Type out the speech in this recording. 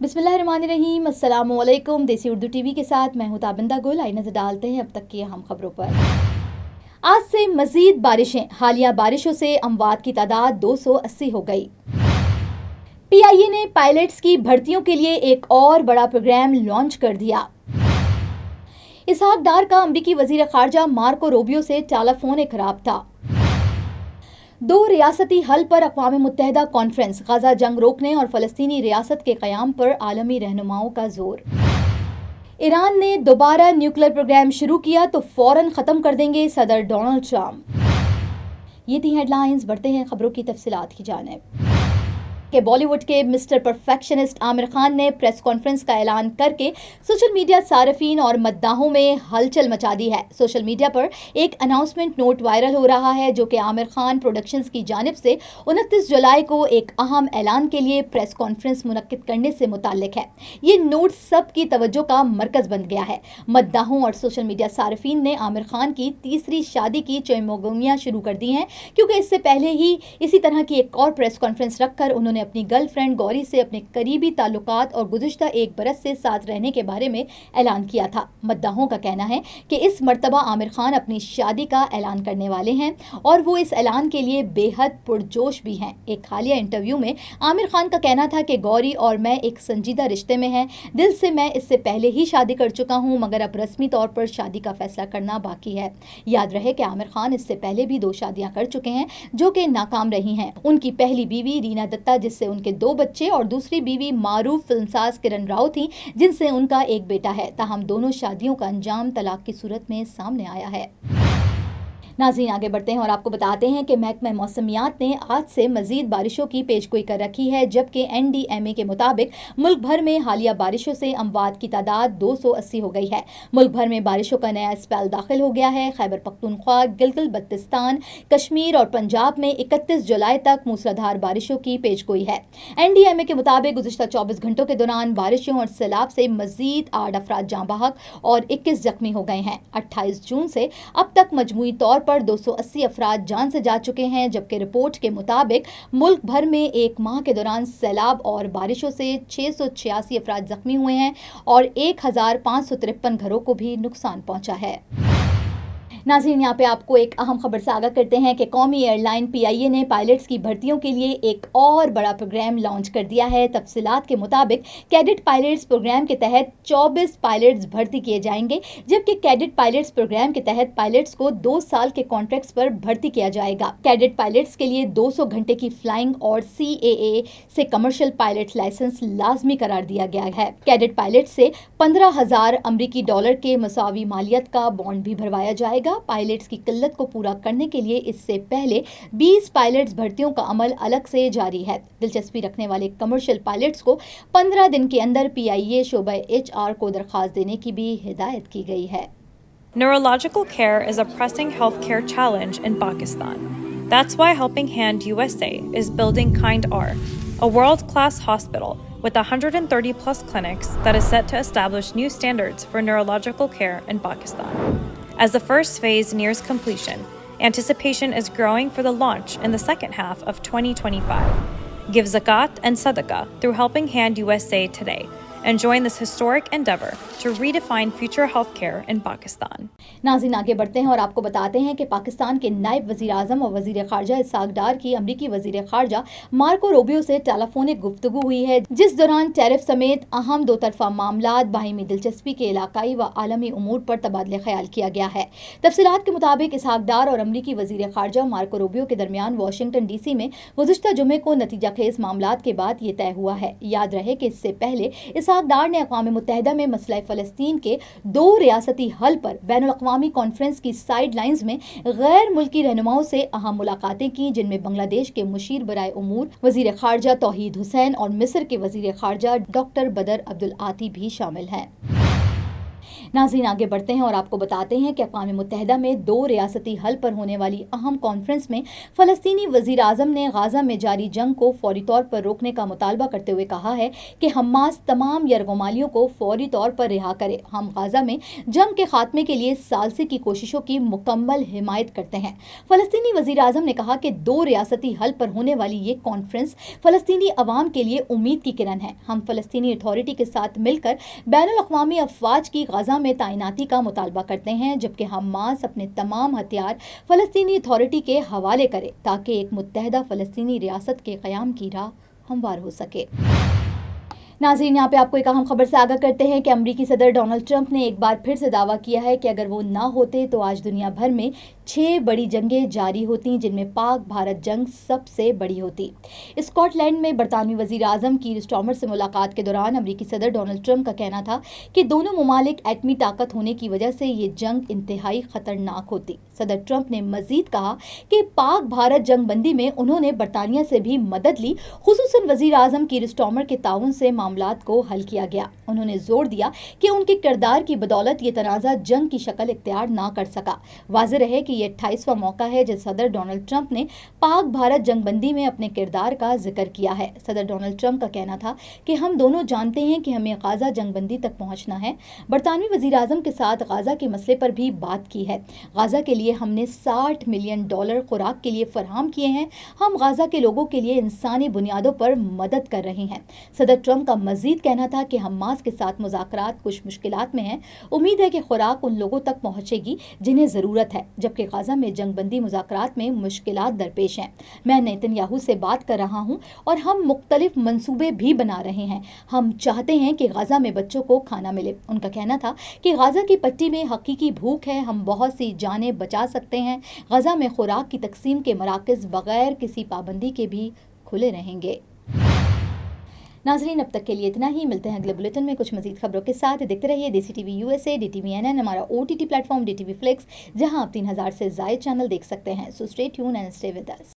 बिस्मिल्लाहिर्रहमानिर्रहीम। अस्सलाम वालेकुम। देसी उर्दू टीवी के साथ मैं हूं ताबिंदा गुल। आई नजर डालते हैं अब तक की अहम खबरों पर। आज से मजीद बारिशें। हालिया बारिशों से अमवात की तादाद 280 हो गई। PIA ने पायलट्स की भर्तियों के लिए एक और बड़ा प्रोग्राम लॉन्च कर दिया। इसहाक डार का अमरीकी वजीर खारजा मार्को रूबियो से टेलीफोन खराब था। 2 रियासती हल पर अक़वाम मुत्तहिदा कॉन्फ्रेंस। गजा जंग रोकने और फ़लस्तीनी रियासत के क़याम पर आलमी रहनुमाओं का जोर। ईरान ने दोबारा न्यूक्लियर प्रोग्राम शुरू किया तो फ़ौरन ख़त्म कर देंगे सदर डोनाल्ड ट्रंप। ये थी हेडलाइंस। बढ़ते हैं खबरों की तफसीलात की जानिब। कि बॉलीवुड के मिस्टर परफेक्शनिस्ट आमिर खान ने प्रेस कॉन्फ्रेंस का ऐलान करके सोशल मीडिया सार्फिन और मद्दाहों में हलचल मचा दी है। सोशल मीडिया पर एक अनाउंसमेंट नोट वायरल हो रहा है जो कि आमिर खान प्रोडक्शंस की जानिब से 29 जुलाई को एक अहम ऐलान के लिए प्रेस कॉन्फ्रेंस मुनक्किद करने से मुताल्लिक है। ये नोट सब की तवज्जो का मरकज बन गया है। मद्दाहों और सोशल मीडिया सार्फिन ने आमिर खान की तीसरी शादी की चयमोगमियाँ शुरू कर दी हैं, क्योंकि इससे पहले ही इसी तरह की एक और प्रेस कॉन्फ्रेंस रखकर उन्होंने अपनी गर्लफ्रेंड गौरी से अपने करीबी ताल्लुकात और गुज़िश्ता 1 बरस से साथ रहने के बारे में ऐलान किया था। मद्दाहों का कहना है कि इस मर्तबा आमिर खान अपनी शादी का ऐलान करने वाले हैं और वो इस ऐलान के लिए बेहद पुरजोश भी हैं। एक हालिया इंटरव्यू में आमिर खान का कहना था कि गौरी और मैं एक संजीदा रिश्ते में हैं। दिल से मैं इससे पहले ही शादी कर चुका हूँ, मगर अब रस्मी तौर पर शादी का फैसला करना बाकी है। याद रहे कि आमिर खान इससे पहले भी 2 शादियां कर चुके हैं जो कि नाकाम रही हैं। उनकी पहली बीवी रीना दत्ता, जिससे उनके 2 बच्चे, और दूसरी बीवी मारूफ फिल्मसाज किरण राव थी, जिनसे उनका एक बेटा है। ताहम दोनों शादियों का अंजाम तलाक की सूरत में सामने आया है। नाज़रीन, आगे बढ़ते हैं और आपको बताते हैं कि महकमा मौसमियात ने आज से मजीद बारिशों की पेशगोई कर रखी है, जबकि NDMA के मुताबिक मुल्क भर में हालिया बारिशों से अमवात की तादाद 280 हो गई है। मुल्क भर में बारिशों का नया स्पेल दाखिल हो गया है। खैबर पख्तूनख्वा, गिलगित बल्तिस्तान, कश्मीर और पंजाब में 31 जुलाई तक मूसलाधार बारिशों की पेशगोई है। NDMA के मुताबिक गुज़िश्ता 24 घंटों के दौरान बारिशों और सैलाब से मजीद 8 अफराद जाँ बहक और 21 जख्मी हो गए हैं। 28 जून से अब तक मजमूई तौर पर 280 अफराद जान से जा चुके हैं, जबकि रिपोर्ट के मुताबिक मुल्क भर में एक माह के दौरान सैलाब और बारिशों से 686 अफराद जख्मी हुए हैं और 1553 घरों को भी नुकसान पहुंचा है। नाज़रीन, यहाँ पे आपको एक अहम खबर से आगाह करते हैं कि कौमी एयरलाइन PIA ने पायलट्स की भर्तियों के लिए एक और बड़ा प्रोग्राम लॉन्च कर दिया है। तफसीलात के मुताबिक कैडेट पायलट्स प्रोग्राम के तहत 24 पायलट्स भर्ती किए जाएंगे, जबकि कैडेट पायलट्स प्रोग्राम के तहत पायलट्स को 2 साल के कॉन्ट्रैक्ट्स पर भर्ती किया जाएगा। कैडेट पायलट्स के लिए 200 घंटे की फ्लाइंग और CAA से कमर्शियल पायलट लाइसेंस लाजमी करार दिया गया है। कैडेट पायलट से 15,000 अमरीकी डॉलर के मसावी मालियत का बॉन्ड भी भरवाया जाएगा। पायलट्स की किल्लत को पूरा करने के लिए इससे पहले 20 पायलट्स भर्तियों का अमल अलग से जारी है। दिलचस्पी रखने वाले कमर्शियल पायलट्स को 15 दिन के अंदर PIA शोबा HR को दरखास्त देने की भी हिदायत की गई है। Neurological care is a pressing healthcare challenge in Pakistan. That's why Helping Hand USA is building Kind R, a world-class hospital with 130 plus clinics that is set to establish new standards for neurological care in Pakistan. As the first phase nears completion, anticipation is growing for the launch in the second half of 2025. Give zakat and sadaqah through Helping Hand USA today and join this historic endeavor to redefine future healthcare in Pakistan. नाज़रीन, आगे बढ़ते हैं और आपको बताते हैं कि पाकिस्तान के नायब वज़ीर आज़म और वज़ीर ख़ारजा इसहाक डार की अमरीकी वज़ीर ख़ारजा मार्को रूबियो से टेलीफोनिक गुफ्तगू हुई है, जिस दौरान टैरिफ समेत अहम 2 तरफ़ा मामलात, बाहिमी दिलचस्पी के इलाकाई व आलमी उमूर पर तबादले ख्याल किया गया है। तफसीलात के मुताबिक इसहाक डार और अमरीकी वज़ीर ख़ारजा मार्को रूबियो के दरमियान वाशिंगटन DC में गुज़िश्ता जुमे को नतीजा खेज़ मामलात के बाद ये तय हुआ है। याद रहे कि इससे पहले इसहाक डार ने अक़वाम मुत्तहिदा में मसला फ़लस्तीन के 2 रियासती हल पर बैनुल-अक़वामी कॉन्फ्रेंस की साइड लाइन्स में गैर मुल्की रहनुमाओं से अहम मुलाकातें की, जिनमें बांग्लादेश के मुशीर बराए उमूर वज़ीर ख़ारजा तौहीद हुसैन और मिस्र के वज़ीर ख़ारजा डॉक्टर बदर अब्दुल आती भी शामिल हैं। नाज़रीन, आगे बढ़ते हैं और आपको बताते हैं कि अक़वाम मुत्तहिदा में 2 रियासती हल पर होने वाली अहम कॉन्फ्रेंस में फ़लस्तीनी वज़ीर आज़म ने गाज़ा में जारी जंग को फौरी तौर पर रोकने का मुतालबा करते हुए कहा है कि हमास तमाम यरगमालियों को फौरी तौर पर रिहा करे। हम गाज़ा में जंग के खात्मे के लिए सालसे की कोशिशों की मुकम्मल हिमायत करते हैं। फ़लस्तीनी वज़ीर आज़म ने कहा कि 2 रियासती हल पर होने वाली ये कॉन्फ्रेंस फ़लस्तीनी अवाम के लिए उम्मीद की किरण है। हम फ़लस्तीनी अथॉरिटी के साथ मिलकर बैनुल-अक़वामी अफ़वाज की गाज़ा में तैनाती का मुतालबा करते हैं, जबकि हमास अपने तमाम हथियार फ़लस्तीनी अथॉरिटी के हवाले करे ताकि एक मुत्तहदा फ़लस्तीनी रियासत के क़याम की राह हमवार हो सके। नाज़रीन, यहाँ पे आपको एक अहम खबर से आगाह करते हैं कि अमरीकी सदर डोनाल्ड ट्रंप ने एक बार फिर से दावा किया है कि अगर वो ना होते तो आज दुनिया भर में 6 बड़ी जंगें जारी होती, जिनमें पाक भारत जंग सबसे बड़ी होती। स्कॉटलैंड में बरतानवी वज़ीर आज़म कीर स्टार्मर से मुलाकात के दौरान अमरीकी सदर डोनाल्ड ट्रंप का कहना था कि दोनों ममालिक एटमी ताकत होने की वजह से ये जंग इंतहाई ख़तरनाक होती। सदर ट्रंप ने मज़ीद कहा कि पाक भारत जंग बंदी में उन्होंने बरतानिया से भी मदद ली, खुसूसन वज़ीर आज़म कीर स्टार्मर के ताउन से मामलात को हल किया गया। उन्होंने जोर दिया कि उनके किरदार की बदौलत ये तनाज़ा जंग की शक्ल इख्तियार ना कर सका। वाज़ेह रहे कि ये 28वां मौका है जब सदर डोनाल्ड ट्रंप ने पाक भारत जंगबंदी में अपने किरदार का जिक्र किया है। सदर डोनाल्ड ट्रंप का कहना था कि हम दोनों जानते हैं कि हमें गाज़ा जंगबंदी तक पहुंचना है। बरतानवी वज़ीर आज़म के साथ गाज़ा के मसले पर भी बात की है। गाज़ा के लिए हमने $60 मिलियन खुराक के लिए फराहम किए हैं। हम गाज़ा के लोगों के लिए इंसानी बुनियादों पर मदद कर रहे हैं। सदर ट्रंप का मज़ीद कहना था कि हमास के साथ मुज़ाकरात कुछ मुश्किलात में हैं। उम्मीद है कि खुराक उन लोगों तक पहुंचेगी जिन्हें ज़रूरत है, जबकि गाज़ा में जंगबंदी मुज़ाकरात में मुश्किलात दरपेश हैं। मैं नेतन्याहू से बात कर रहा हूं और हम मुख्तलिफ मंसूबे भी बना रहे हैं। हम चाहते हैं कि गाज़ा में बच्चों को खाना मिले। उनका कहना था कि गाज़ा की पट्टी में हकीकी भूख है, हम बहुत सी जानें बचा सकते हैं। गाज़ा में खुराक की तकसीम के मराकज़ बग़ैर किसी पाबंदी के भी खुले रहेंगे। नाज़रीन, अब तक के लिए इतना ही। मिलते हैं अगले बुलेटिन में कुछ मज़ीद खबरों के साथ। देखते रहिए देसी टीवी USA, DTV NN, हमारा OTT प्लेटफॉर्म DTV Flix, जहां आप 3000 से ज़ायद चैनल देख सकते हैं। So stay tune and stay with us.